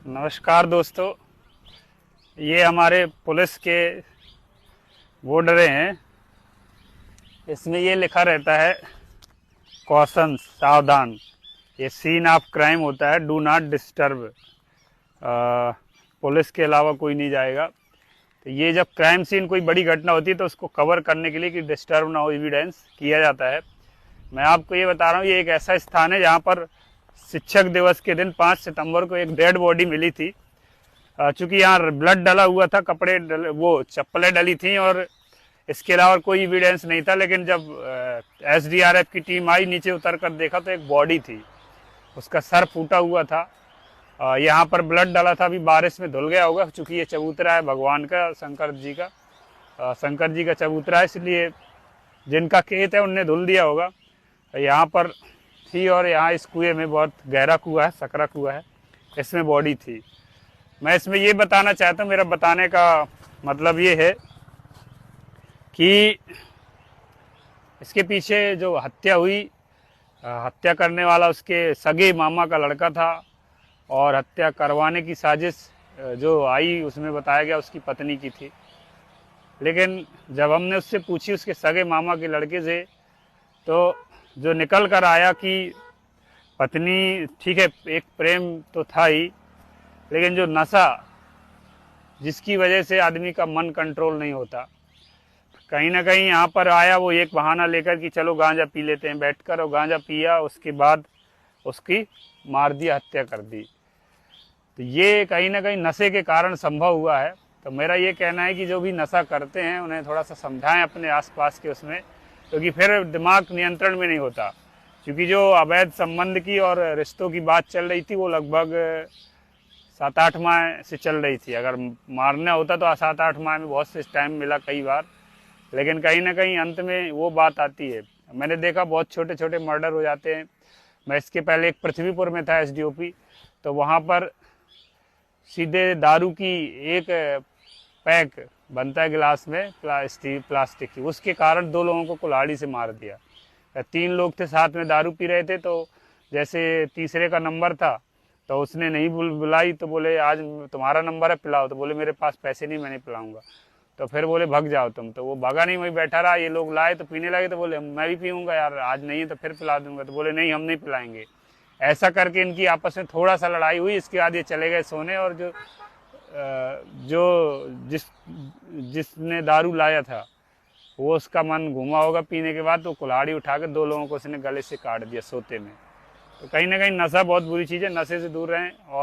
नमस्कार दोस्तों, ये हमारे पुलिस के बोर्ड रहे हैं। इसमें ये लिखा रहता है कॉशन, सावधान, ये सीन ऑफ क्राइम होता है, डू नॉट डिस्टर्ब। पुलिस के अलावा कोई नहीं जाएगा। तो ये जब क्राइम सीन कोई बड़ी घटना होती है तो उसको कवर करने के लिए कि डिस्टर्ब ना हो एविडेंस, किया जाता है। मैं आपको ये बता रहा हूँ, ये एक ऐसा स्थान है जहाँ पर शिक्षक दिवस के दिन 5 सितंबर को एक डेड बॉडी मिली थी। चूंकि यहाँ ब्लड डला हुआ था, कपड़े वो चप्पलें डली थी और इसके अलावा कोई एविडेंस नहीं था। लेकिन जब एसडीआरएफ की टीम आई, नीचे उतर कर देखा तो एक बॉडी थी, उसका सर फूटा हुआ था। यहाँ पर ब्लड डाला था, अभी बारिश में धुल गया होगा, चूंकि ये चबूतरा है भगवान का, शंकर जी का चबूतरा है, इसलिए जिनका खेत है उनने धुल दिया होगा। यहाँ पर थी और यहाँ इस कुएं में, बहुत गहरा कुआं है, सकरा कुआं है, इसमें बॉडी थी। मैं इसमें ये बताना चाहता हूँ, मेरा बताने का मतलब ये है कि इसके पीछे जो हत्या हुई, हत्या करने वाला उसके सगे मामा का लड़का था और हत्या करवाने की साजिश जो आई उसमें बताया गया उसकी पत्नी की थी। लेकिन जब हमने उससे पूछी, उसके सगे मामा के लड़के से, तो जो निकल कर आया कि पत्नी, ठीक है एक प्रेम तो था ही, लेकिन जो नशा जिसकी वजह से आदमी का मन कंट्रोल नहीं होता, कहीं ना कहीं यहाँ पर आया वो एक बहाना लेकर कि चलो गांजा पी लेते हैं बैठकर, और गांजा पिया, उसके बाद उसकी मार दिया, हत्या कर दी। तो ये कहीं ना कहीं नशे के कारण संभव हुआ है। तो मेरा ये कहना है कि जो भी नशा करते हैं उन्हें थोड़ा सा समझाएं अपने आसपास के उसमें, क्योंकि फिर दिमाग नियंत्रण में नहीं होता। क्योंकि जो अवैध संबंध की और रिश्तों की बात चल रही थी वो लगभग 7-8 माह से चल रही थी। अगर मारना होता तो 7-8 माह में बहुत से टाइम मिला कई बार, लेकिन कहीं ना कहीं अंत में वो बात आती है। मैंने देखा बहुत छोटे छोटे मर्डर हो जाते हैं। मैं इसके पहले एक पृथ्वीपुर में था एसडीओपी, तो वहाँ पर सीधे दारू की एक पैक बनता है गिलास में, प्लास्टिक की, उसके कारण 2 लोगों को कुल्हाड़ी से मार दिया। 3 लोग थे साथ में दारू पी रहे थे, तो जैसे तीसरे का नंबर था तो उसने नहीं बुलाई, तो बोले आज तुम्हारा नंबर है पिलाओ, तो बोले मेरे पास पैसे नहीं, मैं नहीं पिलाऊंगा। तो फिर बोले भग जाओ तुम, तो वो भगा नहीं, वही बैठा रहा। ये लोग लाए तो पीने लगे, तो बोले मैं भी पीऊँगा यार, आज नहीं है तो फिर पिला दूंगा, तो बोले नहीं हम नहीं पिलाएंगे। ऐसा करके इनकी आपस में थोड़ा सा लड़ाई हुई। इसके बाद ये चले गए सोने, और जिसने दारू लाया था वो उसका मन घुमा होगा पीने के बाद, तो कुल्हाड़ी उठा कर 2 लोगों को उसने गले से काट दिया सोते में। तो कहीं ना कहीं नशा बहुत बुरी चीज़ है, नशे से दूर रहें। और